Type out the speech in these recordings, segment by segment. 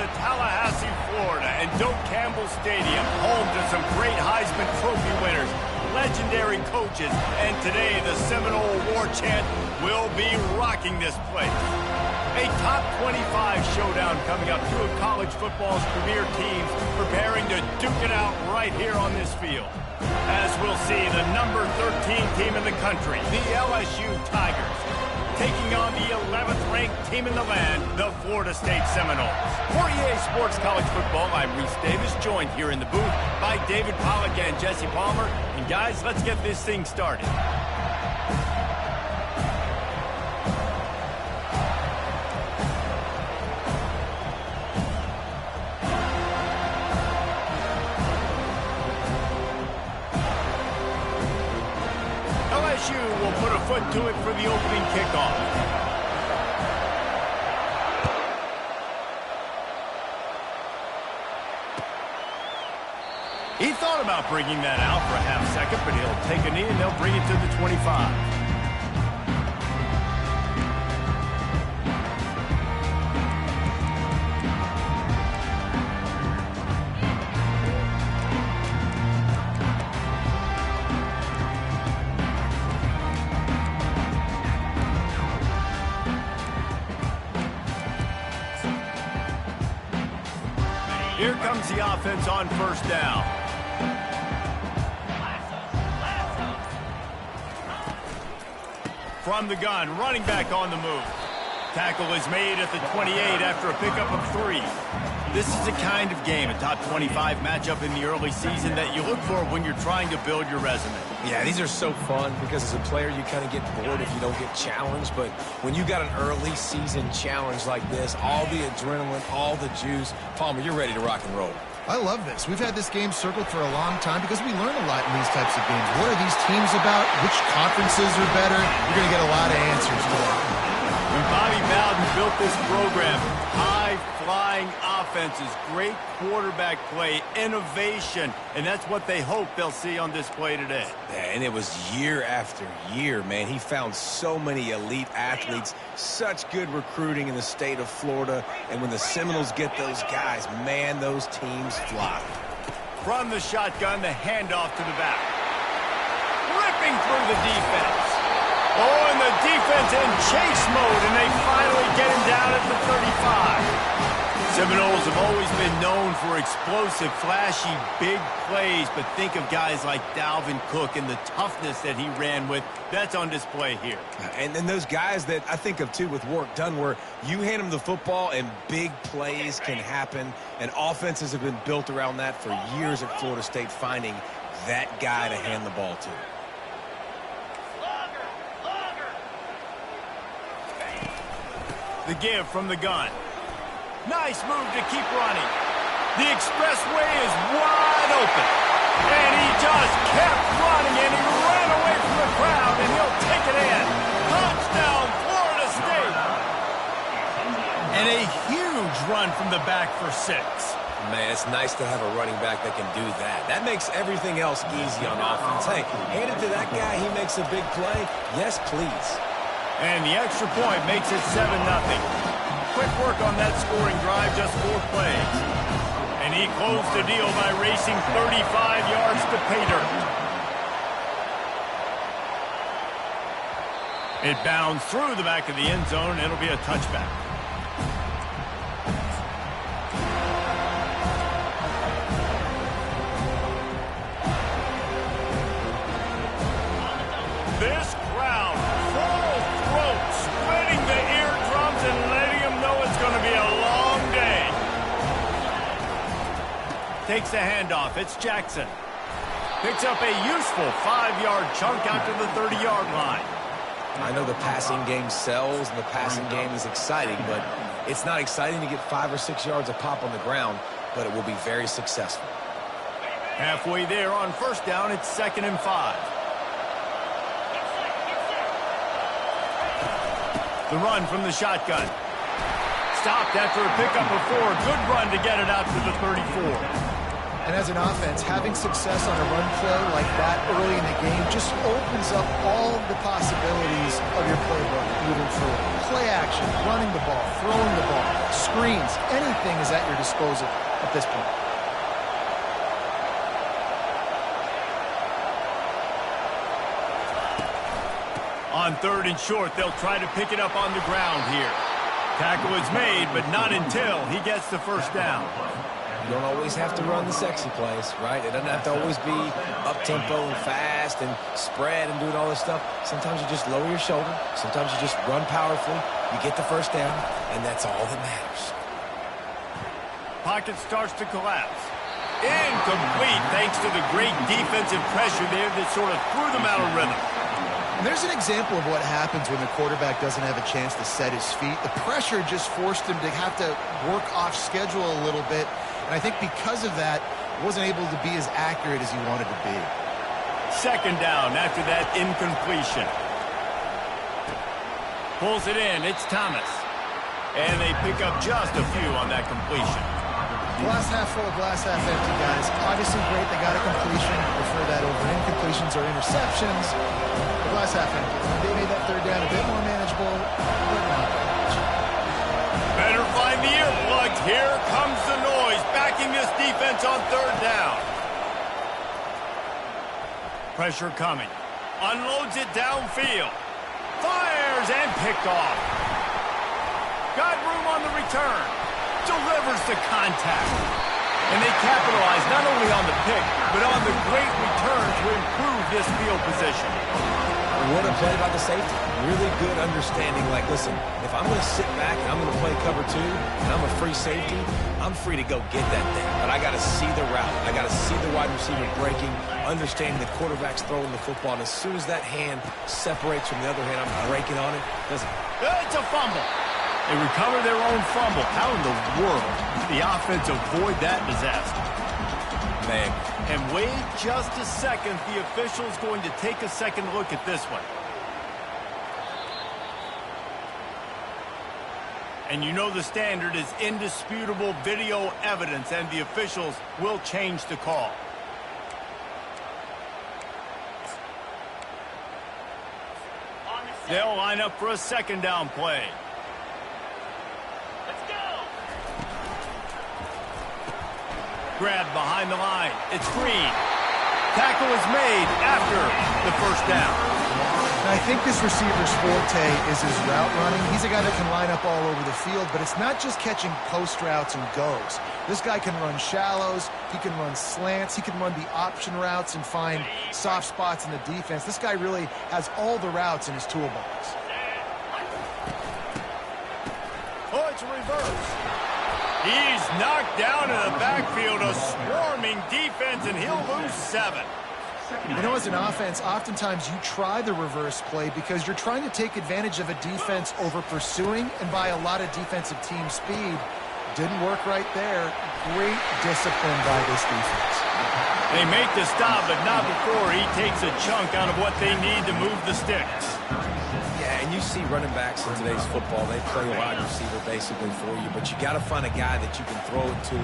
to Tallahassee, Florida, and Doak Campbell Stadium, home to some great Heisman Trophy winners, legendary coaches, and today the Seminole War Chant will be rocking this place. A top 25 showdown coming up. Two of college football's premier teams preparing to duke it out right here on this field. As we'll see, the number 13 team in the country, the LSU Tigers, taking on the 11th ranked team in the land, the Florida State Seminoles. For EA Sports College Football, I'm Reese Davis, joined here in the booth by David Pollack and Jesse Palmer. And guys, let's get this thing started. LSU will put a foot to it for the opening kickoff. He thought about bringing that out for a half second, but he'll take a knee and they'll bring it to the 25. Here comes the offense on first down. From the gun, running back on the move. Tackle is made at the 28 after a pickup of 3. This is the kind of game, a top 25 matchup in the early season, that you look for when you're trying to build your resume. Yeah, these are so fun because as a player you kind of get bored if you don't get challenged, but when you got an early season challenge like this, all the adrenaline, all the juice, Palmer, you're ready to rock and roll. I love this. We've had this game circled for a long time because we learn a lot in these types of games. What are these teams about? Which conferences are better? You're going to get a lot of answers today. When Bobby Bowden built this program, high-flying offenses, great quarterback play, innovation, and that's what they hope they'll see on display today. Yeah, and it was year after year, man. He found so many elite athletes, such good recruiting in the state of Florida, and when the Seminoles get those guys, man, those teams fly. From the shotgun, the handoff to the back. Ripping through the defense. Oh, and the defense in chase mode, and they finally get him down at the 35. Seminoles have always been known for explosive, flashy, big plays, but think of guys like Dalvin Cook and the toughness that he ran with. That's on display here. And then those guys that I think of, too, with Warwick Dunn, where you hand them the football and big plays can happen, and offenses have been built around that for years at Florida State, finding that guy to hand the ball to. The give from the gun. Nice move to keep running. The expressway is wide open. And he just kept running, and he ran away from the crowd, and he'll take it in. Touchdown, Florida State. And a huge run from the back for 6. Man, it's nice to have a running back that can do that. That makes everything else easy on offense. Hey, hand it to that guy, he makes a big play. Yes, please. And the extra point makes it 7-0. Quick work on that scoring drive, just 4 plays. And he closed the deal by racing 35 yards to pay dirt. It bounds through the back of the end zone. It'll be a touchback. This crowd, full throat, splitting the eardrums and letting them know it's going to be a long day. Takes the handoff. It's Jackson. Picks up a useful 5-yard chunk out to the 30-yard line. I know the passing game sells and the passing game is exciting, but it's not exciting to get 5 or 6 yards a pop on the ground, but it will be very successful. Halfway there on first down, it's 2nd and 5. The run from the shotgun. Stopped after a pickup of 4. Good run to get it out to the 34. And as an offense, having success on a run play like that early in the game just opens up all the possibilities of your playbook moving forward. Play action, running the ball, throwing the ball, screens, anything is at your disposal at this point. On 3rd and short, they'll try to pick it up on the ground here. Tackle is made, but not until he gets the first down. You don't always have to run the sexy plays, right? It doesn't have to always be up-tempo and fast and spread and doing all this stuff. Sometimes you just lower your shoulder. Sometimes you just run powerfully. You get the first down, and that's all that matters. Pocket starts to collapse. Incomplete thanks to the great defensive pressure there that sort of threw them out of rhythm. And there's an example of what happens when the quarterback doesn't have a chance to set his feet. The pressure just forced him to have to work off schedule a little bit. And I think because of that, he wasn't able to be as accurate as he wanted to be. 2nd down after that incompletion. Pulls it in. It's Thomas. And they pick up just a few on that completion. Glass half full, glass half empty, guys. Obviously great, they got a completion. Prefer that over incompletions or interceptions. The glass half empty. They made that 3rd down a bit more manageable, but not much. Better find the earplugs. Here comes the noise, backing this defense on 3rd down. Pressure coming. Unloads it downfield. Fires and picked off. Got room on the return. Delivers the contact. And they capitalize not only on the pick, but on the great return to improve this field position. What a play by the safety. Really good understanding. Like, listen, if I'm going to sit back and I'm going to play cover 2 and I'm a free safety, I'm free to go get that thing. But I got to see the route. I got to see the wide receiver breaking, understanding the quarterback's throwing the football. And as soon as that hand separates from the other hand, I'm breaking on it. It's a fumble. They recover their own fumble. How in the world did the offense avoid that disaster? Man. And wait just a second. The official's going to take a second look at this one. And you know the standard is indisputable video evidence, and the officials will change the call. They'll line up for a 2nd down play. Grab behind the line. It's Green. Tackle is made after the 1st down. And I think this receiver's forte is his route running. He's a guy that can line up all over the field, but it's not just catching post routes and goes. This guy can run shallows. He can run slants. He can run the option routes and find soft spots in the defense. This guy really has all the routes in his toolbox. Oh, it's a reverse. He's knocked down in the backfield, a swarming defense, and he'll lose 7. You know, as an offense, oftentimes you try the reverse play because you're trying to take advantage of a defense over pursuing and by a lot of defensive team speed. Didn't work right there. Great discipline by this defense. They make the stop, but not before he takes a chunk out of what they need to move the sticks. Yeah, and you see running backs in today's football, they play a wide receiver basically for you, but you got to find a guy that you can throw it to,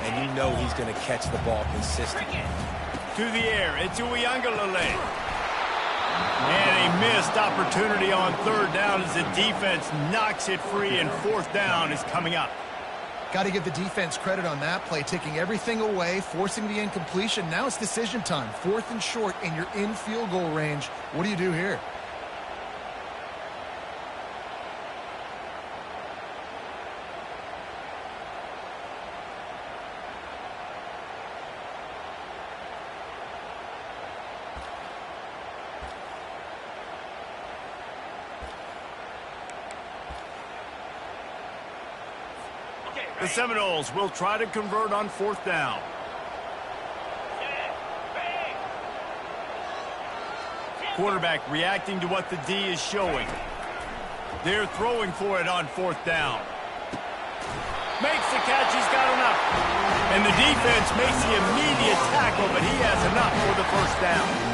and you know he's going to catch the ball consistently. To the air, it's Uiagalelei. And a missed opportunity on 3rd down as the defense knocks it free, and 4th down is coming up. Got to give the defense credit on that play, taking everything away, forcing the incompletion. Now it's decision time. 4th and short, and you're in field goal range. What do you do here? The Seminoles will try to convert on 4th down. Quarterback reacting to what the D is showing. They're throwing for it on 4th down. Makes the catch, he's got enough. And the defense makes the immediate tackle, but he has enough for the 1st down.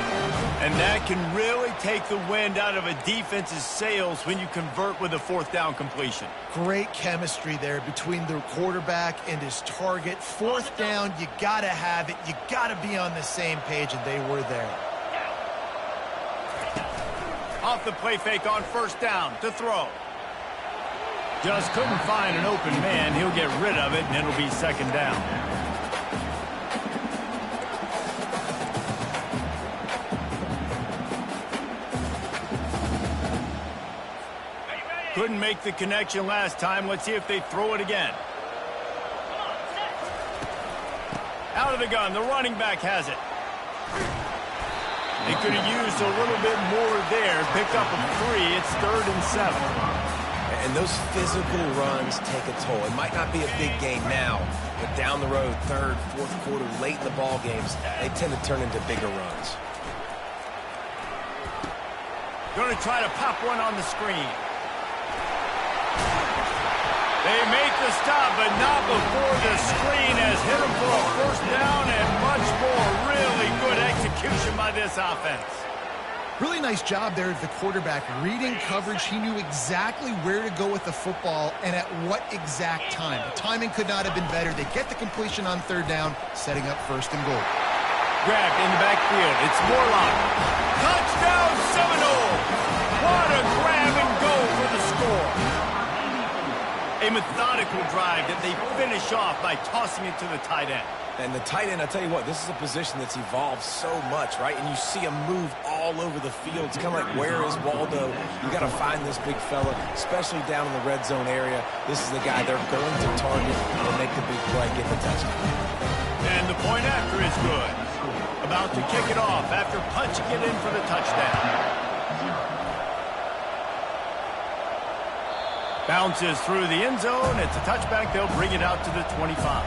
And that can really take the wind out of a defense's sails when you convert with a 4th down completion. Great chemistry there between the quarterback and his target. 4th down, you got to have it. You got to be on the same page, and they were there. Off the play fake on 1st down to throw. Just couldn't find an open man. He'll get rid of it, and it'll be second down. Couldn't make the connection last time. Let's see if they throw it again. Out of the gun. The running back has it. They could have used a little bit more there. Picked up a 3. It's 3rd and 7. And those physical runs take a toll. It might not be a big game now, but down the road, 3rd, 4th quarter, late in the ball games, they tend to turn into bigger runs. Going to try to pop one on the screen. They make the stop, but not before the screen has hit them for a first down and much more. Really good execution by this offense. Really nice job there of the quarterback. Reading coverage, he knew exactly where to go with the football and at what exact time. The timing could not have been better. They get the completion on 3rd down, setting up 1st and goal. Grabbed in the backfield. It's Morlock. Touchdown Seminoles! What a grab and go for the score. A methodical drive that they finish off by tossing it to the tight end. And the tight end, I'll tell you what, this is a position that's evolved so much, right? And you see him move all over the field. It's kind of like, where is Waldo? You got to find this big fella, especially down in the red zone area. This is the guy they're going to target and make the big play, get the touchdown. And the point after is good. About to kick it off after punching it in for the touchdown. Bounces through the end zone. It's a touchback. They'll bring it out to the 25.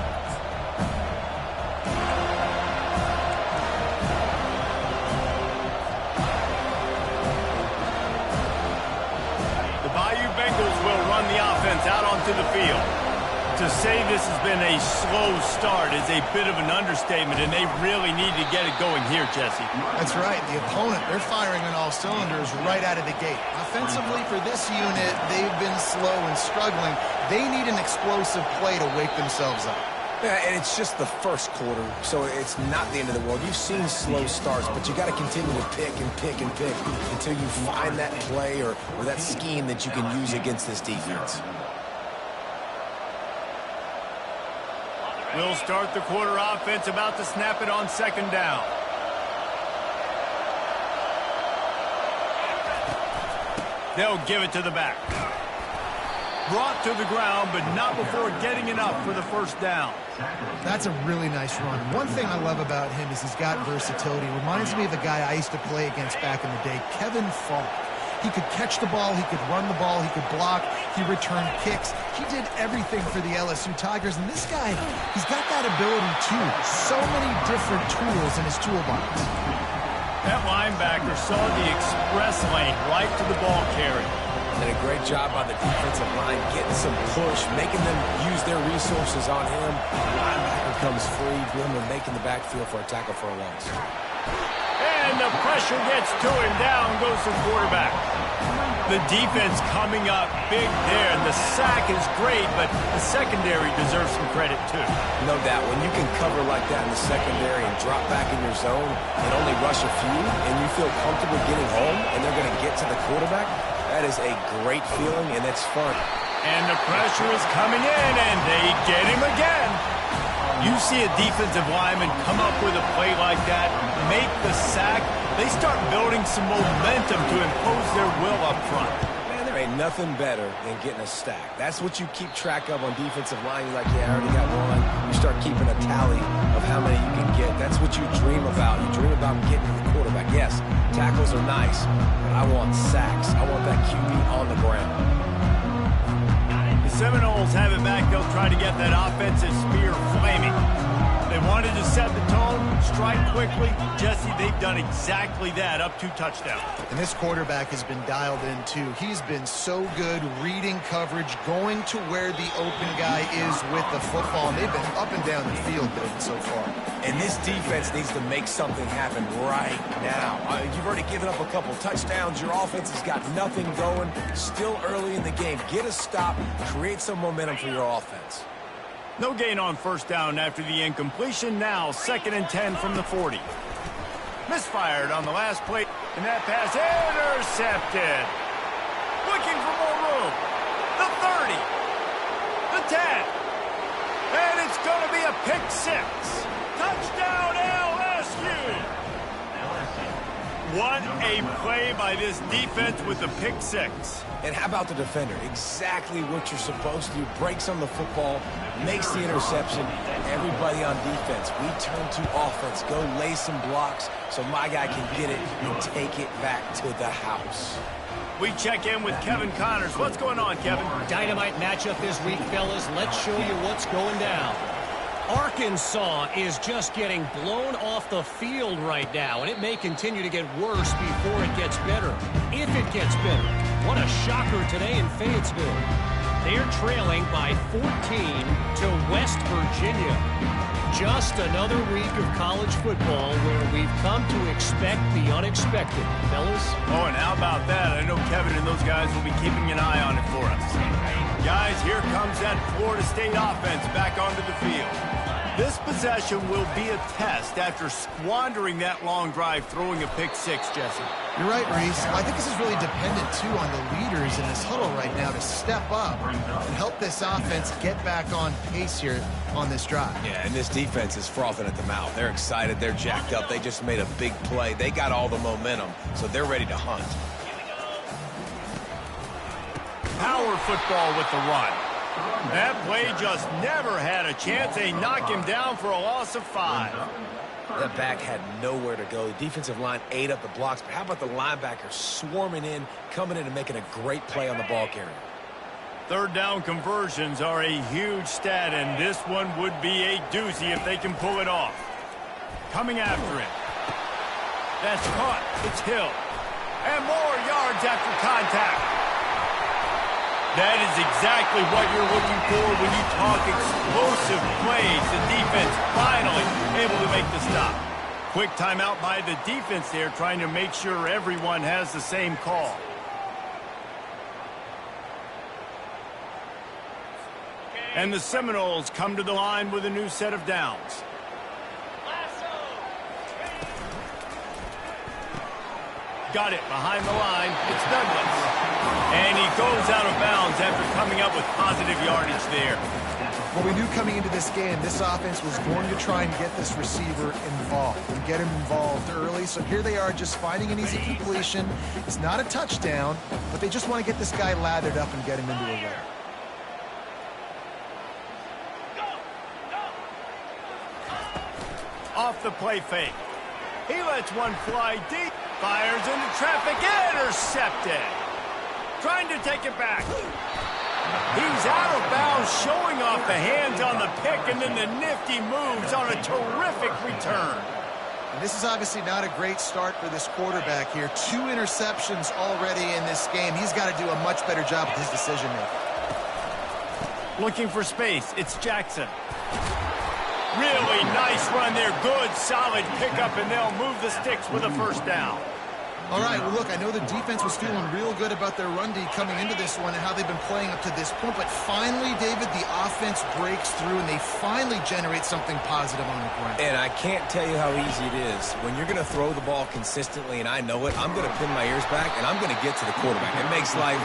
The Bayou Bengals will run the offense out onto the field. To say this has been a slow start is a bit of an understatement, and they really need to get it going here, Jesse. That's right. The opponent, they're firing on all cylinders right out of the gate. Offensively, for this unit, they've been slow and struggling. They need an explosive play to wake themselves up. Yeah, and it's just the first quarter, so it's not the end of the world. You've seen slow starts, but you got to continue to pick and pick and pick until you find that play or that scheme that you can use against this defense. We'll start the quarter offense, about to snap it on 2nd down. They'll give it to the back. Brought to the ground, but not before getting enough for the first down. That's a really nice run. One thing I love about him is he's got versatility. Reminds me of a guy I used to play against back in the day, Kevin Falk. He could catch the ball, he could run the ball, he could block, he returned kicks. He did everything for the LSU Tigers, and this guy, he's got that ability too. So many different tools in his toolbox. That linebacker saw the express lane right to the ball carrier. Did a great job by the defensive line, getting some push, making them use their resources on him. The linebacker comes free, Grim, and making the backfield for a tackle for a loss. And the pressure gets to him. Down goes the quarterback. The defense coming up big there. And the sack is great, but the secondary deserves some credit too. No doubt. When you can cover like that in the secondary and drop back in your zone and only rush a few, and you feel comfortable getting home, and they're going to get to the quarterback, that is a great feeling, and it's fun. And the pressure is coming in, and they get him again. You see a defensive lineman come up with a play like that, make the sack, they start building some momentum to impose their will up front. Man, there ain't nothing better than getting a stack. That's what you keep track of on defensive line. You're like, yeah, I already got one. You start keeping a tally of how many you can get. That's what you dream about. You dream about getting to the quarterback. Yes, tackles are nice, but I want sacks. I want that QB on the ground. Seminoles have it back. They'll try to get that offensive spear flaming. They wanted to set the tone, strike quickly. Jesse, they've done exactly that, up 2 touchdowns. And this quarterback has been dialed in, too. He's been so good reading coverage, going to where the open guy is with the football. And they've been up and down the field so far. And this defense needs to make something happen right now. You've already given up a couple touchdowns. Your offense has got nothing going. Still early in the game. Get a stop. Create some momentum for your offense. No gain on first down after the incompletion. Now 2nd and 10 from the 40. Misfired on the last play. And that pass intercepted. Looking for more room. The 30. 10. And it's going to be a pick 6. Touchdown, LSU. What a play by this defense with the pick 6. And how about the defender? Exactly what you're supposed to do. Breaks on the football, makes the interception. Everybody on defense, we turn to offense. Go lay some blocks so my guy can get it and take it back to the house. We check in with Kevin Connors. What's going on, Kevin? Dynamite matchup this week, fellas. Let's show you what's going down. Arkansas is just getting blown off the field right now, and it may continue to get worse before it gets better. If it gets better. What a shocker today in Fayetteville. They're trailing by 14 to West Virginia. Just another week of college football where we've come to expect the unexpected, fellas. Oh, and how about that? I know Kevin and those guys will be keeping an eye on it for us. Guys, here comes that Florida State offense back onto the field. This possession will be a test after squandering that long drive throwing a pick 6, Jesse. You're right, Reese. I think this is really dependent, too, on the leaders in this huddle right now to step up and help this offense get back on pace here on this drive. Yeah, and this defense is frothing at the mouth. They're excited. They're jacked up. They just made a big play. They got all the momentum, so they're ready to hunt. Power football with the run. That play just never had a chance. They knock him down for a loss of 5. That back had nowhere to go. The defensive line ate up the blocks, but how about the linebacker swarming in, coming in and making a great play on the ball carrier? Third down conversions are a huge stat, and this one would be a doozy if they can pull it off. Coming after it. That's caught. It's Hill. And more yards after contact. That is exactly what you're looking for when you talk explosive plays. The defense finally able to make the stop. Quick timeout by the defense there, trying to make sure everyone has the same call. And the Seminoles come to the line with a new set of downs. Got it behind the line. It's Douglas. And he goes out of bounds after coming up with positive yardage there. Well, we knew coming into this game, this offense was going to try and get this receiver involved and get him involved early. So here they are just finding an easy completion. It's not a touchdown, but they just want to get this guy lathered up and get him into a run. Off the play fake. He lets one fly deep. Fires into traffic. Intercepted. Trying to take it back. He's out of bounds, showing off the hands on the pick, and then the nifty moves on a terrific return. And this is obviously not a great start for this quarterback here. 2 interceptions already in this game. He's got to do a much better job with his decision-making. Looking for space. It's Jackson. Really nice run there. Good, solid pickup, and they'll move the sticks with a first down. All right, well, look, I know the defense was feeling real good about their run D coming into this one and how they've been playing up to this point, but finally, David, the offense breaks through and they finally generate something positive on the ground. And I can't tell you how easy it is. When you're going to throw the ball consistently, and I know it, I'm going to pin my ears back, and I'm going to get to the quarterback. It makes life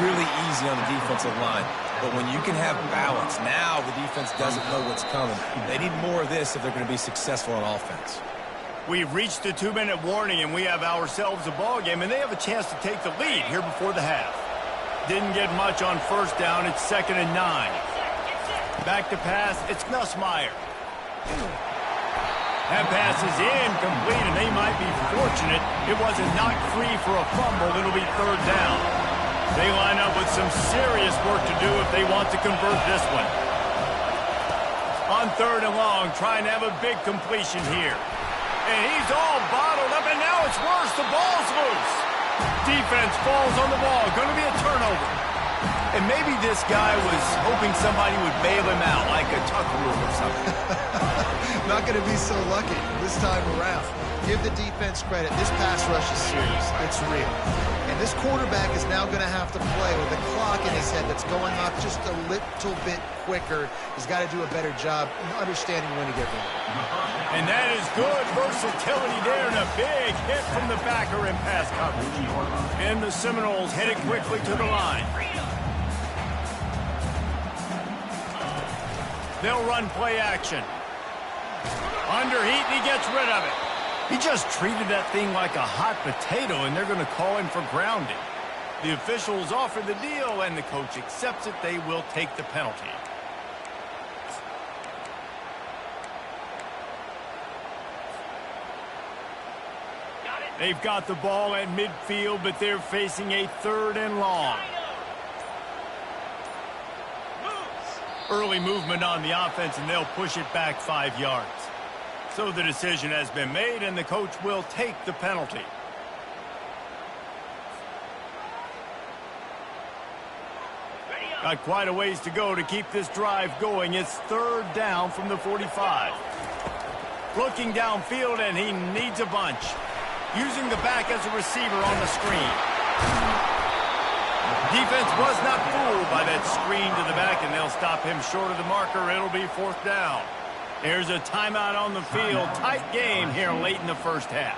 really easy on the defensive line. But when you can have balance, now the defense doesn't know what's coming. They need more of this if they're going to be successful on offense. We've reached the 2-minute warning, and we have ourselves a ball game, and they have a chance to take the lead here before the half. Didn't get much on first down. It's 2nd and 9. Back to pass. It's Nussmeier. That pass is incomplete, and they might be fortunate it wasn't knocked free for a fumble. It'll be 3rd down. They line up with some serious work to do if they want to convert this one. On 3rd and long, trying to have a big completion here. And he's all bottled up, and now it's worse. The ball's loose. Defense falls on the ball. Going to be a turnover. And maybe this guy was hoping somebody would bail him out, like a tuck rule or something. Not going to be so lucky this time around. Give the defense credit. This pass rush is serious. It's real. And this quarterback is now going to have to play with a clock in his head that's going off just a little bit quicker. He's got to do a better job understanding when to get ready. And that is good versatility there, and a big hit from the backer in pass coverage. And the Seminoles headed quickly to the line. They'll run play action. Under heat, and he gets rid of it. He just treated that thing like a hot potato, and they're going to call him for grounding. The officials offer the deal, and the coach accepts it. They will take the penalty. They've got the ball at midfield, but they're facing a 3rd and long. Early movement on the offense, and they'll push it back 5 yards. So the decision has been made, and the coach will take the penalty. Got quite a ways to go to keep this drive going. It's 3rd down from the 45. Looking downfield, and he needs a bunch. Using the back as a receiver on the screen. Defense was not fooled by that screen to the back, and they'll stop him short of the marker. It'll be 4th down. There's a timeout on the field. Tight game here late in the first half.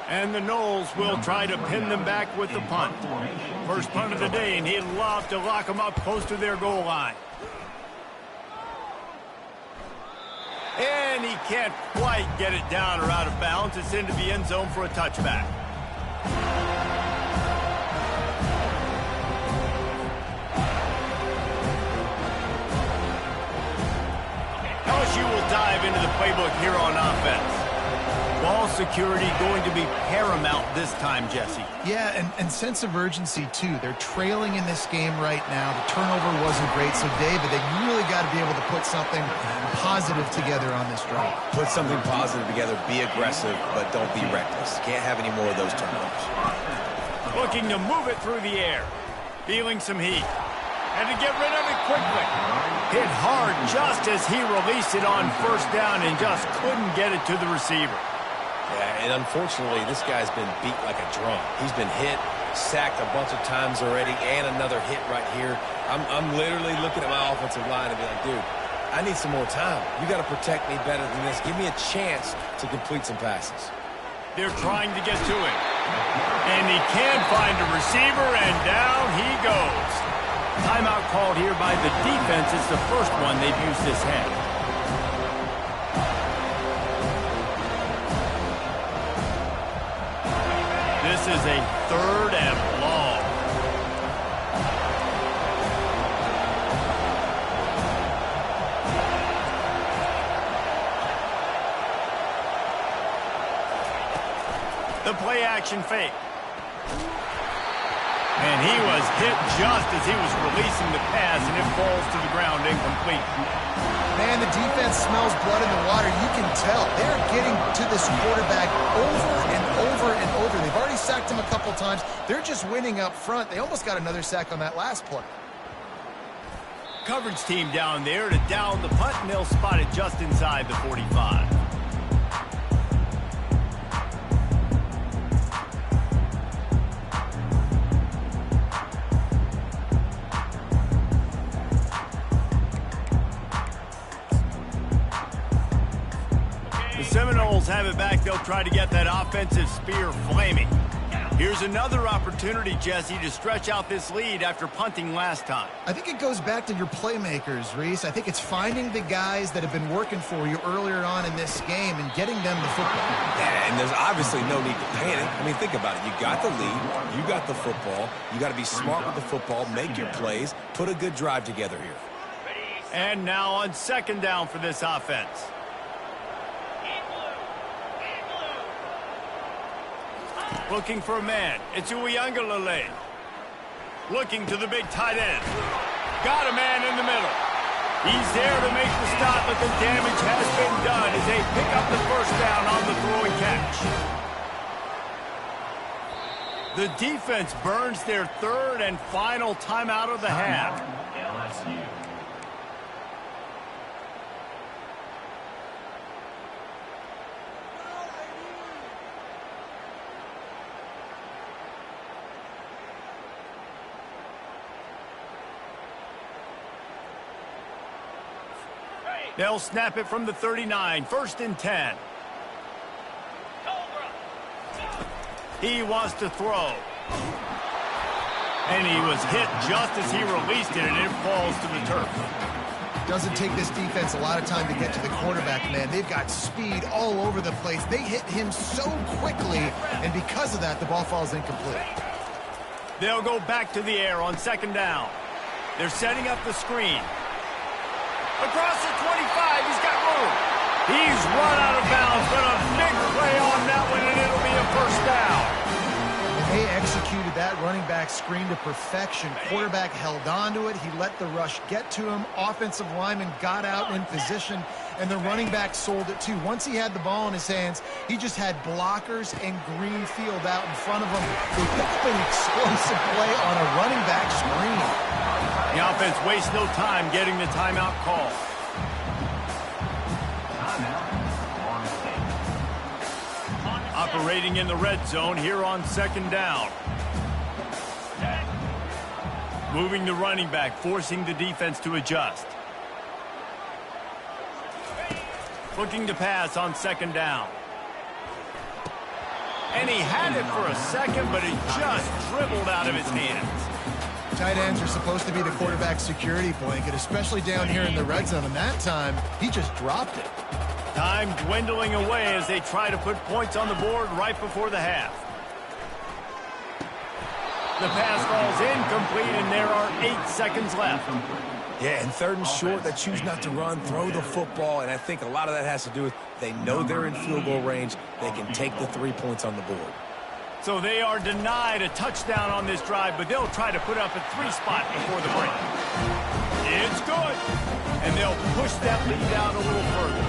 And the Noles will try to pin them back with the punt. First punt of the day, and he'd love to lock them up close to their goal line. And he can't quite get it down or out of bounds. It's into the end zone for a touchback. LSU will dive into the playbook here on offense. Ball security going to be paramount this time, Jesse. Yeah, and sense of urgency, too. They're trailing in this game right now. The turnover wasn't great, so, David, they really got to be able to put something positive together on this drive. Put something positive together, be aggressive, but don't be reckless. Can't have any more of those turnovers. Looking to move it through the air. Feeling some heat. And to get rid of it quickly. Hit hard just as he released it on 1st down and just couldn't get it to the receiver. Yeah, and unfortunately, this guy's been beat like a drum. He's been hit, sacked a bunch of times already, and another hit right here. I'm literally looking at my offensive line and be like, dude, I need some more time. You got to protect me better than this. Give me a chance to complete some passes. They're trying to get to him. And he can find a receiver, and down he goes. Timeout called here by the defense. It's the first one they've used this half. This is a 3rd and long. The play action fake. And he was hit just as he was releasing the pass, and it falls to the ground incomplete. Man, the defense smells blood in the water. You can tell. They're getting to this quarterback over and over and over. They've already sacked him a couple times. They're just winning up front. They almost got another sack on that last play. Coverage team down there to down the punt, and they'll spot it just inside the 45. Seminoles have it back. They'll try to get that offensive spear flaming. Here's another opportunity, Jesse, to stretch out this lead after punting last time. I think it goes back to your playmakers, Reese. I think it's finding the guys that have been working for you earlier on in this game and getting them the football. Yeah, and there's obviously no need to panic. I mean, think about it. You got the lead. You got the football. You got to be smart with the football, make your plays, put a good drive together here. And now on 2nd down for this offense. Looking for a man. It's Uiagalelei. Looking to the big tight end. Got a man in the middle. He's there to make the stop, but the damage has been done as they pick up the 1st down on the throw and catch. The defense burns their 3rd and final timeout of the half. LSU. They'll snap it from the 39, 1st and 10. He wants to throw. And he was hit just as he released it, and it falls to the turf. Doesn't take this defense a lot of time to get to the quarterback, man. They've got speed all over the place. They hit him so quickly, and because of that, the ball falls incomplete. They'll go back to the air on second down. They're setting up the screen. Across the 25, he's got room. He's run out of bounds, but a big play on that one, and it'll be a first down. They executed that running back screen to perfection. Quarterback held on to it. He let the rush get to him. Offensive lineman got out in position, and the running back sold it too. Once he had the ball in his hands, he just had blockers and green field out in front of him. They picked an explosive play on a running back screen. The offense wastes no time getting the timeout call. Operating in the red zone here on second down. Moving the running back, forcing the defense to adjust. Looking to pass on second down. And he had it for a second, but it just dribbled out of his hands. Tight ends are supposed to be the quarterback's security blanket, especially down here in the red zone, and that time, he just dropped it. Time dwindling away as they try to put points on the board right before the half. The pass falls incomplete, and there are 8 seconds left. Yeah, and third and short, they choose not to run, throw the football, and I think a lot of that has to do with they know they're in field goal range. They can take the 3 points on the board. So they are denied a touchdown on this drive, but they'll try to put up a 3 spot before the break. It's good, and they'll push that lead out a little further.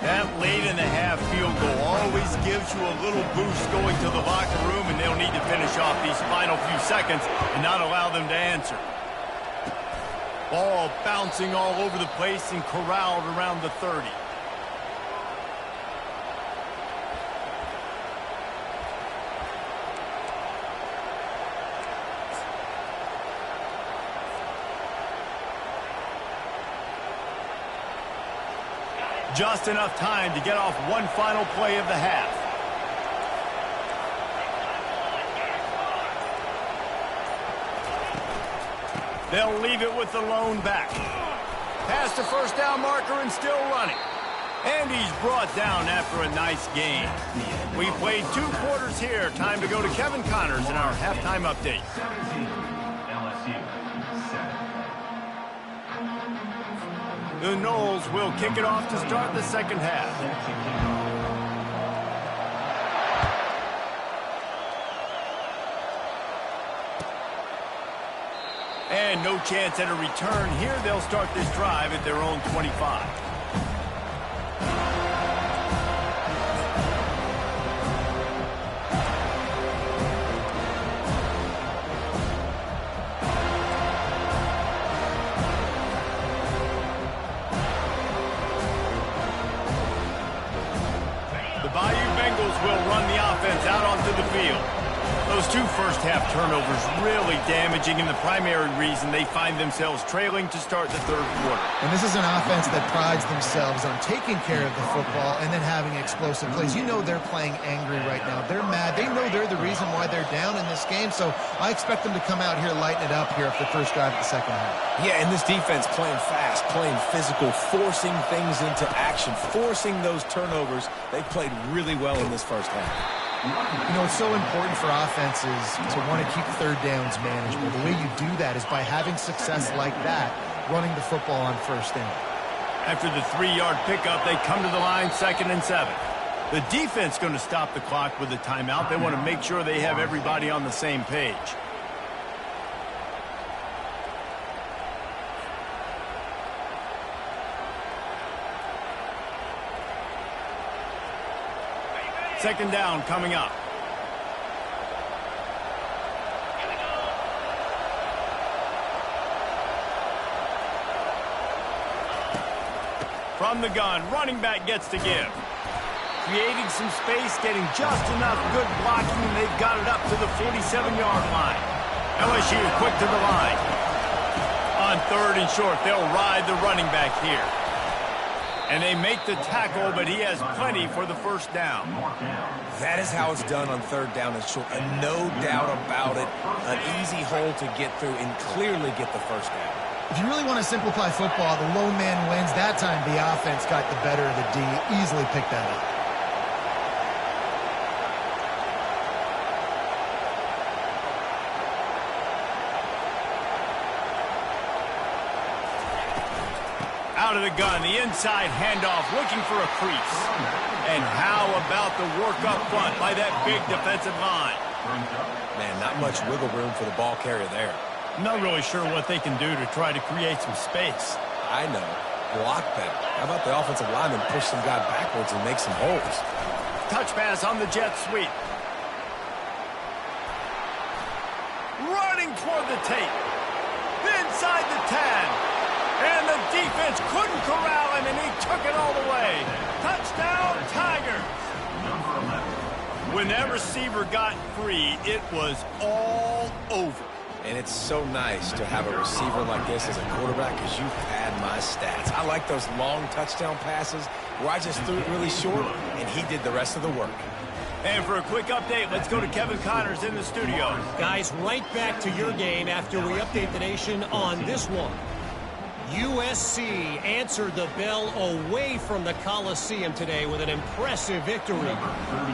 That late-in-the-half field goal always gives you a little boost going to the locker room, and they'll need to finish off these final few seconds and not allow them to answer. Ball bouncing all over the place and corralled around the 30. Just enough time to get off one final play of the half. They'll leave it with the lone back. Past the first down marker and still running. And he's brought down after a nice game. We played 2 quarters here. Time to go to Kevin Connors in our halftime update. LSU 7. The Noles will kick it off to start the second half. And no chance at a return here. They'll start this drive at their own 25. Will run the offense out onto the field. Those 2 first-half turnovers really damaging, and the primary reason they find themselves trailing to start the third quarter. And this is an offense that prides themselves on taking care of the football and then having explosive plays. You know they're playing angry right now. They're mad. They know they're the reason why they're down in this game, so I expect them to come out here, lighten it up here for the first drive of the second half. Yeah, and this defense playing fast, playing physical, forcing things into action, forcing those turnovers. They played really well in this first half. You know, it's so important for offenses to want to keep third downs manageable. The way you do that is by having success like that, running the football on first down. After the 3-yard pickup, they come to the line 2nd and 7. The defense going to stop the clock with a timeout. They want to make sure they have everybody on the same page. Second down coming up. From the gun, running back gets to give. Creating some space, getting just enough good blocking, and they've got it up to the 47-yard line. LSU quick to the line. On 3rd and short, they'll ride the running back here. And they make the tackle, but he has plenty for the first down. That is how it's done on third down and short. And no doubt about it, an easy hole to get through and clearly get the first down. If you really want to simplify football, the lone man wins. That time the offense got the better of the D. Easily picked that up. Out of the gun, the inside handoff, looking for a crease. And how about the work up front by that big defensive line? Man, not much wiggle room for the ball carrier there. I'm not really sure what they can do to try to create some space. I know. Block better. How about the offensive lineman push some guy backwards and make some holes? Touch pass on the jet sweep. Running toward the tape. Inside the 10. And the defense couldn't corral him, and he took it all the way. Touchdown, Tigers. When that receiver got free, it was all over. And it's so nice to have a receiver like this as a quarterback because you pad my stats. I like those long touchdown passes where I just threw it really short, and he did the rest of the work. And for a quick update, let's go to Kevin Connors in the studio. Guys, right back to your game after we update the nation on this one. USC answered the bell away from the Coliseum today with an impressive victory.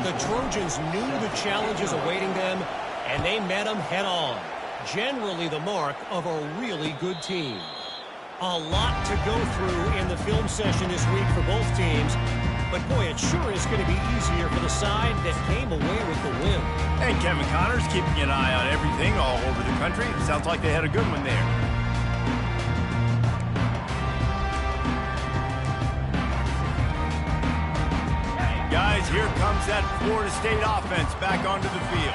The Trojans knew the challenges awaiting them, and they met them head-on. Generally the mark of a really good team. A lot to go through in the film session this week for both teams, but boy, it sure is going to be easier for the side that came away with the win. And Kevin Connors keeping an eye on everything all over the country. Sounds like they had a good one there. Guys, here comes that Florida State offense back onto the field.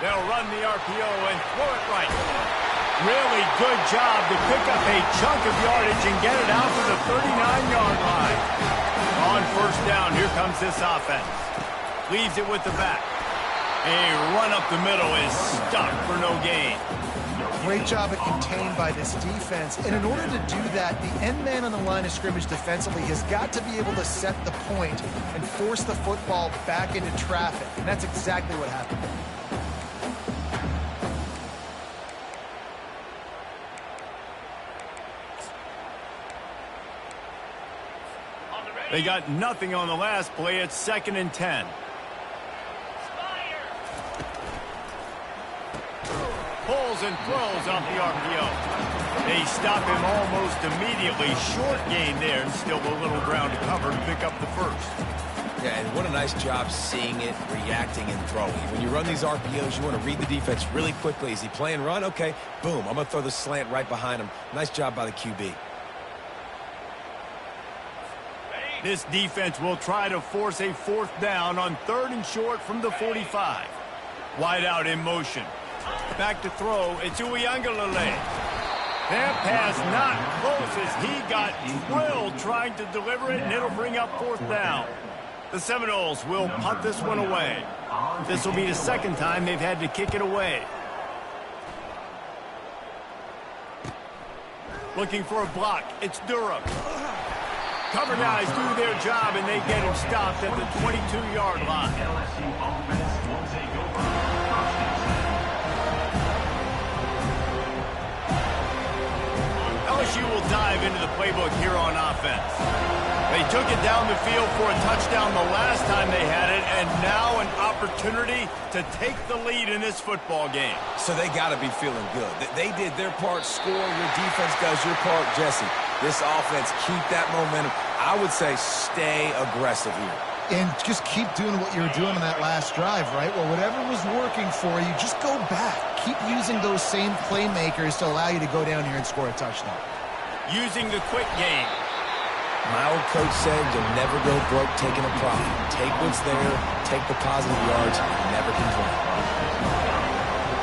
They'll run the RPO and throw it right. Really good job to pick up a chunk of yardage and get it out to the 39-yard line. On first down, here comes this offense. Leaves it with the back. A run up the middle is stuck for no gain. Great job at contained by this defense. And in order to do that, the end man on the line of scrimmage defensively has got to be able to set the point and force the football back into traffic. And that's exactly what happened. They got nothing on the last play. It's 2nd and 10. Pulls and throws off the RPO. They stop him almost immediately. Short gain there, and still a little ground to cover to pick up the first. Yeah, and what a nice job seeing it, reacting, and throwing. When you run these RPOs, you want to read the defense really quickly. Is he playing run? Okay, boom, I'm going to throw the slant right behind him. Nice job by the QB. This defense will try to force a 4th down on 3rd and short from the 45. Wide out in motion. Back to throw. It's Uiagalelei. That pass not close as he got drilled trying to deliver it, and it'll bring up 4th down. The Seminoles will punt this one away. This will be the 2nd time they've had to kick it away. Looking for a block. It's Durham. Cover guys do their job, and they get him stopped at the 22-yard line. LSU offense will take over. First and 10. LSU will dive into the playbook here on offense. They took it down the field for a touchdown the last time they had it, and now an opportunity to take the lead in this football game. So they got to be feeling good. They did their part, score. Your defense does your part, Jesse. This offense, keep that momentum. I would say stay aggressive here. And just keep doing what you were doing on that last drive, right? Well, whatever was working for you, just go back. Keep using those same playmakers to allow you to go down here and score a touchdown. Using the quick game. My old coach said you'll never go broke taking a profit. Take what's there, take the positive yards, and never complain.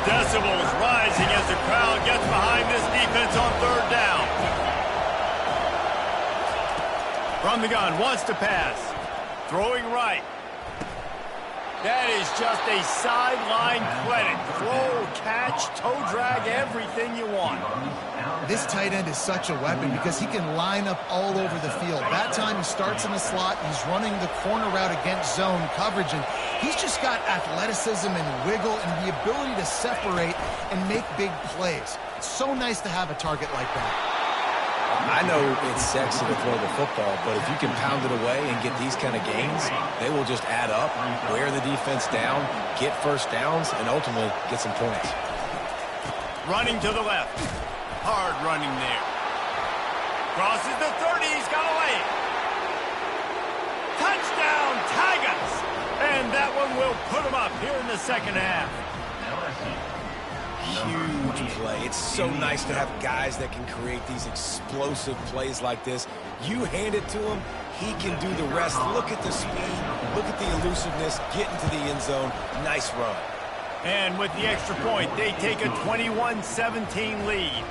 Decibels rising as the crowd gets behind this defense on 3rd down. From the gun, wants to pass. Throwing right. That is just a sideline credit. Throw, catch, toe drag, everything you want. This tight end is such a weapon because he can line up all over the field. That time he starts in the slot, he's running the corner route against zone coverage, and he's just got athleticism and wiggle and the ability to separate and make big plays. It's so nice to have a target like that. I know it's sexy to throw the football, but if you can pound it away and get these kind of gains, they will just add up, wear the defense down, get first downs, and ultimately get some points. Running to the left. Hard running there. Crosses the 30. He's got a lane. Touchdown, Tigers! And that one will put him up here in the second half. Huge play. It's so nice to have guys that can create these explosive plays like this. You hand it to him, he can do the rest. Look at the speed, look at the elusiveness, get into the end zone. Nice run. And with the extra point, they take a 21-17 lead.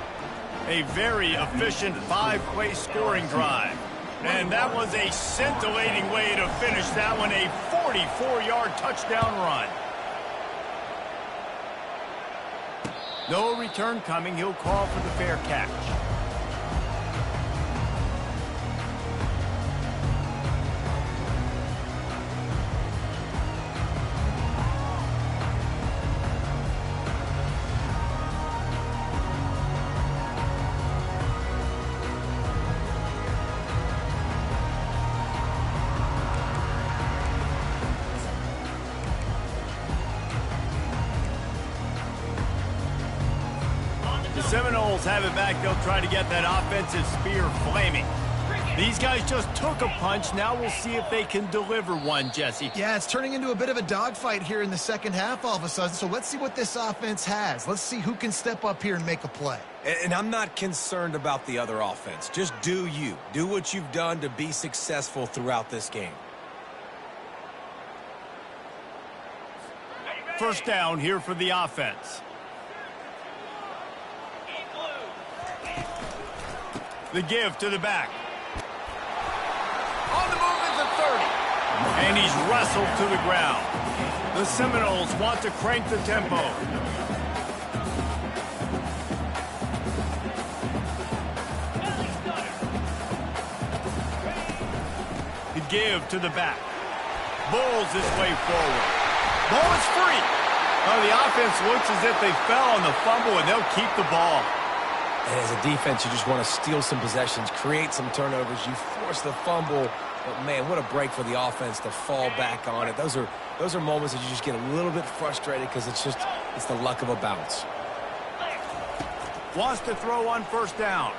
A very efficient 5-play scoring drive. And that was a scintillating way to finish that one, a 44-yard touchdown run. No return coming. He'll call for the fair catch. Seminoles have it back. They'll try to get that offensive spear flaming. These guys just took a punch. Now we'll see if they can deliver one, Jesse. Yeah, it's turning into a bit of a dogfight here in the second half all of a sudden. So let's see what this offense has. Let's see who can step up here and make a play. And I'm not concerned about the other offense. Just do you. Do what you've done to be successful throughout this game. First down here for the offense. The give to the back. On the move is the 30. And he's wrestled to the ground. The Seminoles want to crank the tempo. The give to the back. Bulls his way forward. Ball is free. Now the offense looks as if they fell on the fumble, and they'll keep the ball. And as a defense, you just want to steal some possessions, create some turnovers. You force the fumble. But, man, what a break for the offense to fall back on it. Those are moments that you just get a little bit frustrated because it's the luck of a bounce. Wants to throw on first down.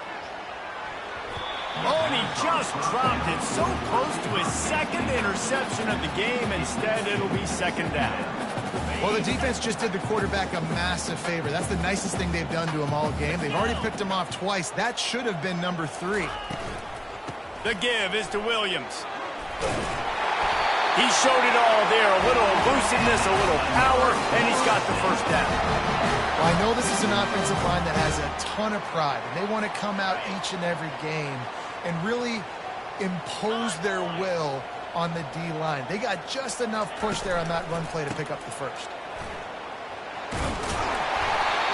Oh, and he just dropped it so close to his second interception of the game. Instead, it'll be second down. Well, the defense just did the quarterback a massive favor. That's the nicest thing they've done to him all game. They've already picked him off twice. That should have been number 3. The give is to Williams. He showed it all there. A little elusiveness, a little power, and he's got the first down. Well, I know this is an offensive line that has a ton of pride, and they want to come out each and every game and really impose their will on the D-line. They got just enough push there on that run play to pick up the first.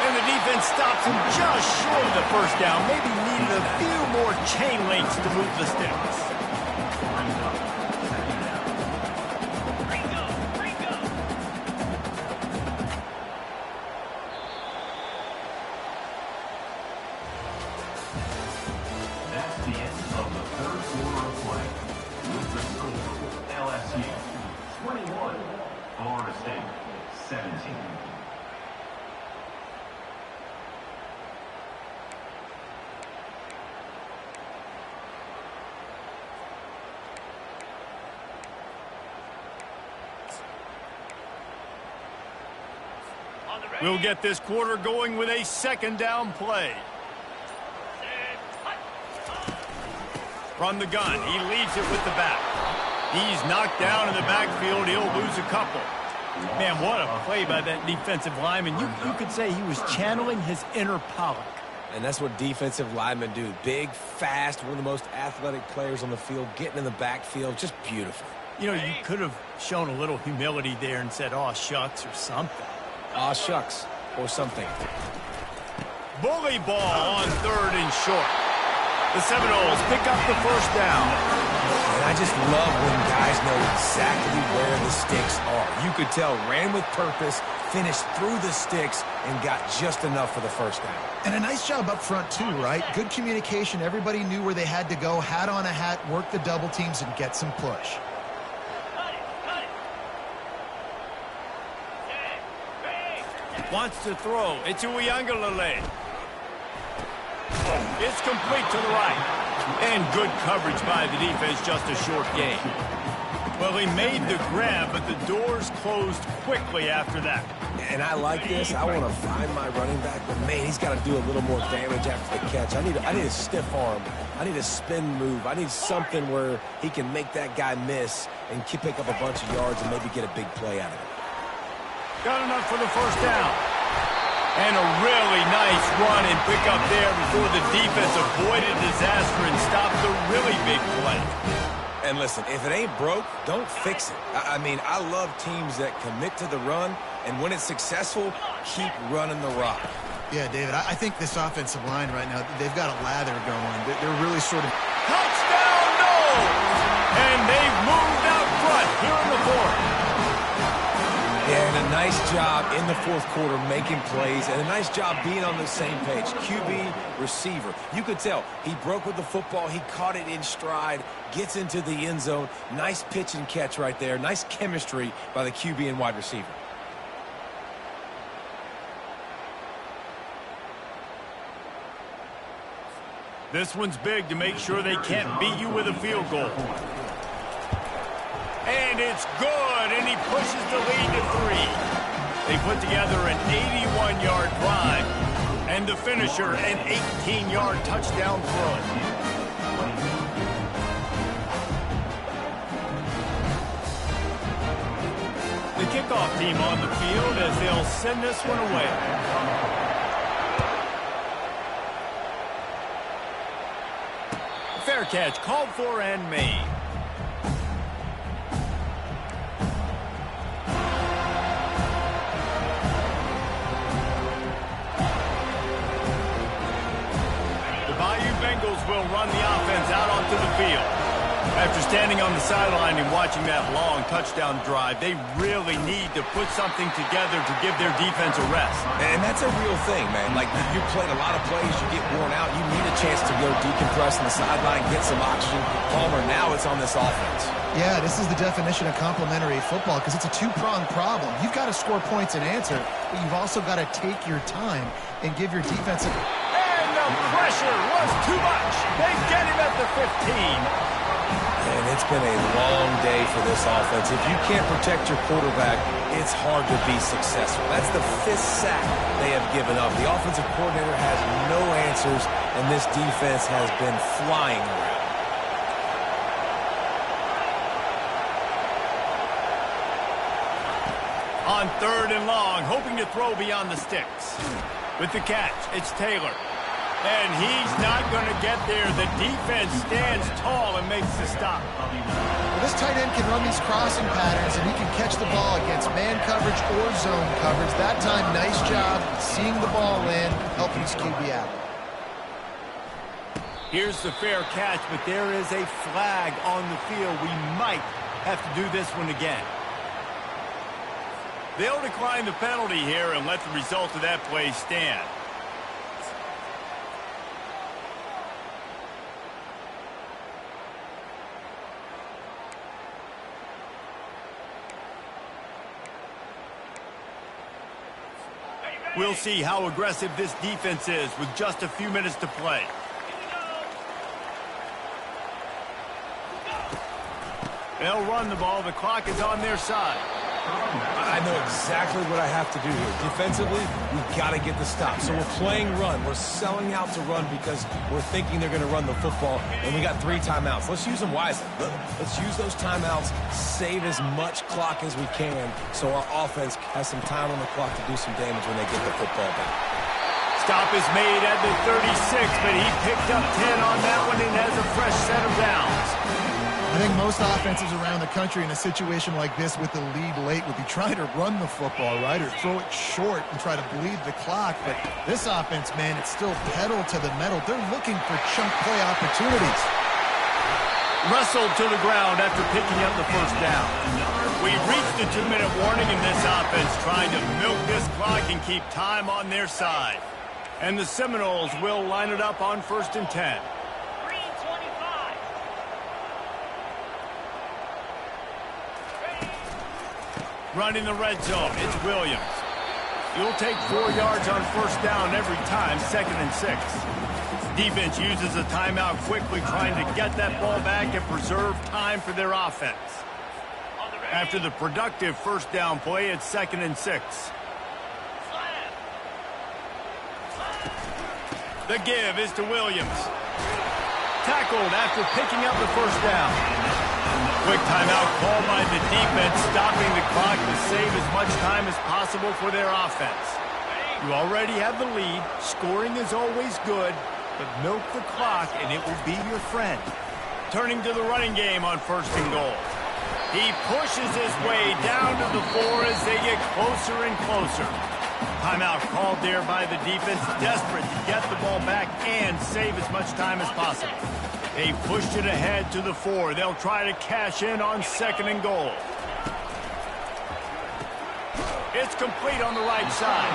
And the defense stops him just short of the first down. Maybe needed a few more chain links to move the sticks. That's the end of the third quarter of play. With the score, LSU 21, Florida State 17. We'll get this quarter going with a second down play. From the gun, he leaves it with the back. He's knocked down in the backfield. He'll lose a couple. Man, what a play by that defensive lineman. You could say he was channeling his inner Pollock. And that's what defensive linemen do. Big, fast, one of the most athletic players on the field, getting in the backfield. Just beautiful. You know, you could have shown a little humility there and said, "Aw, shucks," or something. Aw, shucks, or something. Bully ball on 3rd and short. The Seminoles pick up the first down. And I just love when guys know exactly where the sticks are. You could tell, ran with purpose, finished through the sticks, and got just enough for the first down. And a nice job up front, too, right? Good communication. Everybody knew where they had to go, hat on a hat, work the double teams, and get some push. Wants to throw. It's Uiagalelei. It's complete to the right. And good coverage by the defense, just a short gain. Well, he made the grab, but the doors closed quickly after that. And I like this. I want to find my running back, but man, he's got to do a little more damage after the catch. I need a stiff arm. I need a spin move. I need something where he can make that guy miss and pick up a bunch of yards and maybe get a big play out of it. Got enough for the first down. And a really nice run and pick up there before the defense avoided disaster and stopped the really big play. And listen, if it ain't broke, don't fix it. I mean, I love teams that commit to the run, and when it's successful, keep running the rock. Yeah, David, I think this offensive line right now, they've got a lather going. They're really sort of... Touchdown, no! And they've moved out front here in the fourth. Yeah, and a nice job in the fourth quarter making plays, and a nice job being on the same page. QB, receiver. You could tell he broke with the football. He caught it in stride, gets into the end zone. Nice pitch and catch right there. Nice chemistry by the QB and wide receiver. This one's big to make sure they can't beat you with a field goal. And it's good, and he pushes the lead to 3. They put together an 81-yard drive, and the finisher, an 18-yard touchdown throw. The kickoff team on the field as they'll send this one away. Fair catch called for and made. Will run the offense out onto the field. After standing on the sideline and watching that long touchdown drive, they really need to put something together to give their defense a rest. And that's a real thing, man. Like, you played a lot of plays, you get worn out, you need a chance to go decompress on the sideline, get some oxygen. Palmer, now it's on this offense. Yeah, this is the definition of complementary football because it's a two-pronged problem. You've got to score points and answer, but you've also got to take your time and give your defense a... The pressure was too much. They get him at the 15. And it's been a long day for this offense. If you can't protect your quarterback, it's hard to be successful. That's the 5th sack they have given up. The offensive coordinator has no answers, and this defense has been flying around. On 3rd and long, hoping to throw beyond the sticks. With the catch, it's Taylor. And he's not going to get there. The defense stands tall and makes the stop. Well, this tight end can run these crossing patterns, and he can catch the ball against man coverage or zone coverage. That time, nice job seeing the ball land, helping his QB out. Here's the fair catch, but there is a flag on the field. We might have to do this one again. They'll decline the penalty here and let the result of that play stand. We'll see how aggressive this defense is with just a few minutes to play. They'll run the ball. The clock is on their side. I know exactly what I have to do here. Defensively, we've got to get the stop. So we're playing run. We're selling out to run because we're thinking they're going to run the football, and we got 3 timeouts. Let's use them wisely. Let's use those timeouts, save as much clock as we can so our offense has some time on the clock to do some damage when they get the football back. Stop is made at the 36, but he picked up 10 on that one and has a fresh set of downs. I think most offenses around the country in a situation like this with the lead late would be trying to run the football, right, or throw it short and try to bleed the clock. But this offense, man, it's still pedal to the metal. They're looking for chunk play opportunities. Wrestled to the ground after picking up the first down. We've reached the 2-minute warning in this offense, trying to milk this clock and keep time on their side. And the Seminoles will line it up on 1st and 10. Running the red zone, it's Williams. You'll take 4 yards on 1st down every time, 2nd and 6. Defense uses a timeout quickly, trying to get that ball back and preserve time for their offense. After the productive 1st down play, it's 2nd and 6. The give is to Williams. Tackled after picking up the 1st down. Quick timeout called by the defense, stopping the clock to save as much time as possible for their offense. You already have the lead. Scoring is always good, but milk the clock and it will be your friend. Turning to the running game on 1st and goal. He pushes his way down to the 4 as they get closer and closer. Timeout called there by the defense, desperate to get the ball back and save as much time as possible. They pushed it ahead to the 4. They'll try to cash in on 2nd and goal. It's complete on the right side.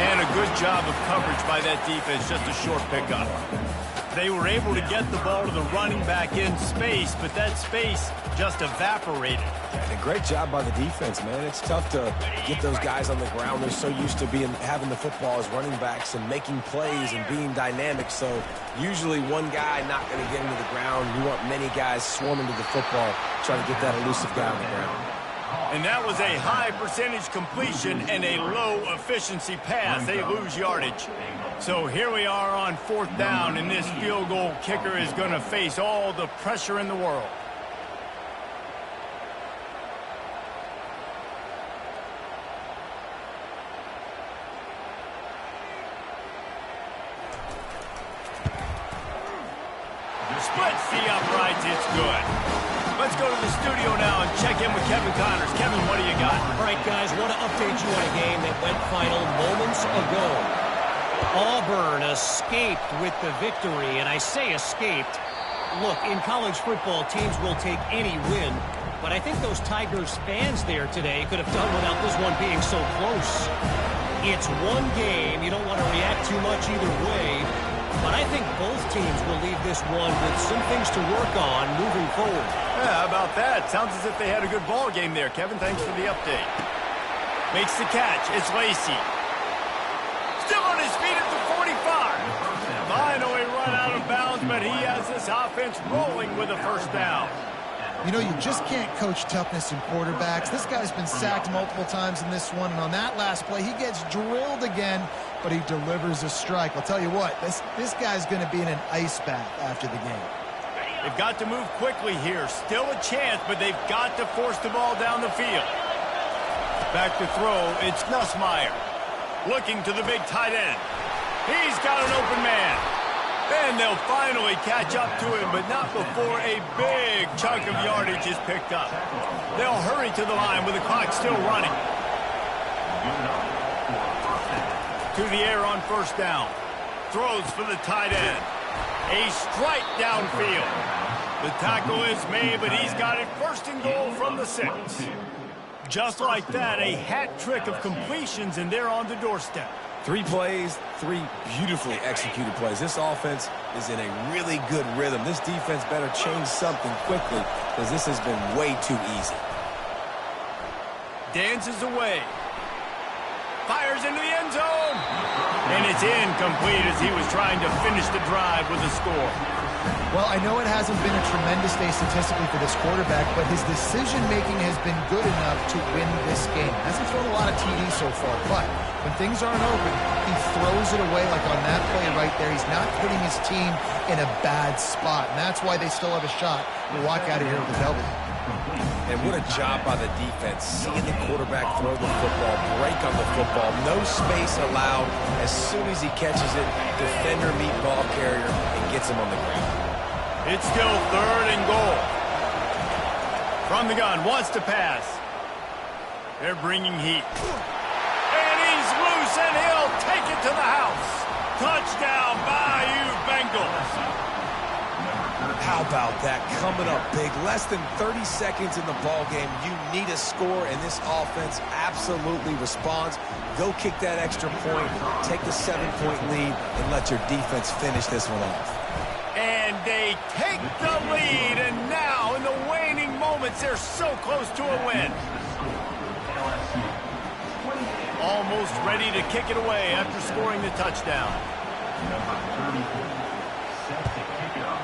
And a good job of coverage by that defense, just a short pickup. They were able to get the ball to the running back in space, but that space just evaporated. And a great job by the defense, man. It's tough to get those guys on the ground. They're so used to having the football as running backs and making plays and being dynamic. So usually one guy not going to get into the ground. You want many guys swarming to the football, trying to get that elusive guy on the ground. And that was a high percentage completion and a low efficiency pass. They lose yardage. So here we are on 4th down, and this field goal kicker is going to face all the pressure in the world. Splits the uprights, it's good. Let's go to the studio now and check in with Kevin Connors. Kevin, what do you got? All right, guys, want to update you on a game that went final moments ago. Auburn escaped with the victory, and I say escaped. Look, in college football, teams will take any win, but I think those Tigers fans there today could have done without this one being so close. It's one game. You don't want to react too much either way, but I think both teams will leave this one with some things to work on moving forward. Yeah, how about that? Sounds as if they had a good ball game there. Kevin, thanks for the update. Makes the catch. It's Lacey. Still on his feet at the 45. Finally run out of bounds, but he has this offense rolling with a 1st down. You know, you just can't coach toughness in quarterbacks. This guy's been sacked multiple times in this one, and on that last play, he gets drilled again, but he delivers a strike. I'll tell you what, this guy's going to be in an ice bath after the game. They've got to move quickly here. Still a chance, but they've got to force the ball down the field. Back to throw, it's Nussmeier. Looking to the big tight end. He's got an open man. Then they'll finally catch up to him, but not before a big chunk of yardage is picked up. They'll hurry to the line with the clock still running. To the air on 1st down. Throws for the tight end. A strike downfield. The tackle is made, but he's got it 1st and goal from the 6. Just like that, a hat trick of completions, and they're on the doorstep. 3 plays, 3 beautifully executed plays. This offense is in a really good rhythm. This defense better change something quickly because this has been way too easy. Dances away. Fires into the end zone. And it's incomplete as he was trying to finish the drive with a score. Well, I know it hasn't been a tremendous day statistically for this quarterback, but his decision-making has been good enough to win this game. Hasn't thrown a lot of TDs so far, but when things aren't open, he throws it away like on that play right there. He's not putting his team in a bad spot, and that's why they still have a shot to walk out of here with a W. And what a job by the defense, seeing the quarterback throw the football, break on the football, no space allowed. As soon as he catches it, defender meet ball carrier and gets him on the ground. It's still 3rd and goal. From the gun, wants to pass. They're bringing heat. And he's loose, and he'll take it to the house. Touchdown, Bayou Bengals. How about that? Coming up big. Less than 30 seconds in the ball game. You need a score, and this offense absolutely responds. Go kick that extra point, take the 7-point lead, and let your defense finish this one off. And they take the lead, and now in the waning moments, they're so close to a win. Almost ready to kick it away after scoring the touchdown. Number 34, set to kick it off.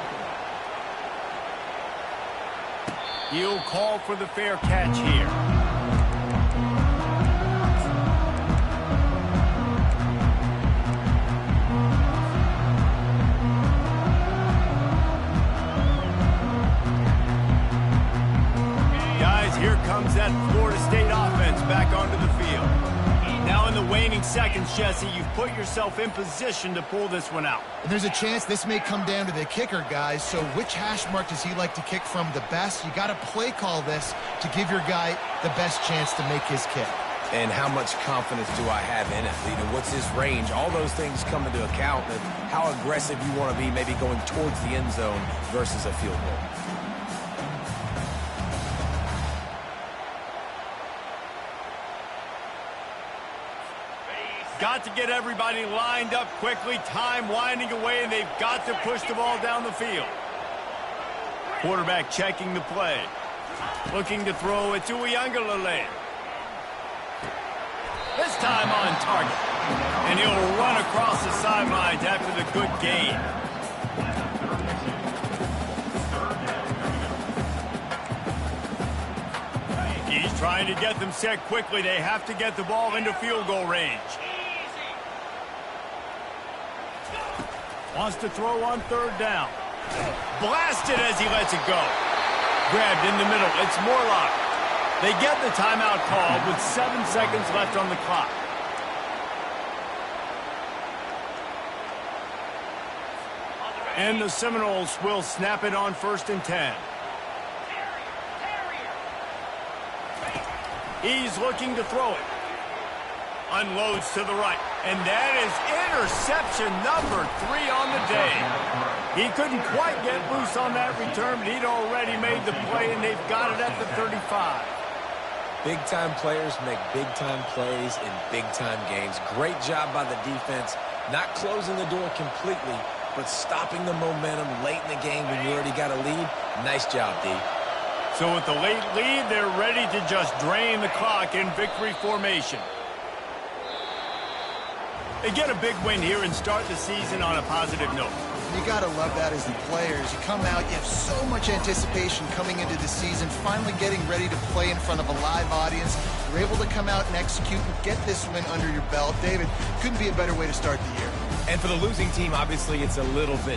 He'll call for the fair catch here. Guys, here comes that Florida State offense back onto the field. Now in the waning seconds, Jesse, you've put yourself in position to pull this one out. And there's a chance this may come down to the kicker, guys. So which hash mark does he like to kick from the best? You got to play call this to give your guy the best chance to make his kick. And how much confidence do I have in it? You know, what's his range? All those things come into account of how aggressive you want to be, maybe going towards the end zone versus a field goal. Got to get everybody lined up quickly. Time winding away, and they've got to push the ball down the field. Quarterback checking the play. Looking to throw it to Uiagalelei. This time on target. And he'll run across the sidelines after the good gain. He's trying to get them set quickly. They have to get the ball into field goal range. Wants to throw on third down. Blasted as he lets it go. Grabbed in the middle. It's Morlock. They get the timeout called with 7 seconds left on the clock. And the Seminoles will snap it on 1st and 10. He's looking to throw it. Unloads to the right. And that is interception number 3 on the day. He couldn't quite get loose on that return, but he'd already made the play, and they've got it at the 35. Big-time players make big-time plays in big-time games. Great job by the defense, not closing the door completely, but stopping the momentum late in the game when you already got a lead. Nice job, D. So with the late lead, they're ready to just drain the clock in victory formation. They get a big win here and start the season on a positive note. You got to love that as the players. You come out, you have so much anticipation coming into the season, finally getting ready to play in front of a live audience. You're able to come out and execute and get this win under your belt. David, couldn't be a better way to start the year. And for the losing team, obviously, it's a little bit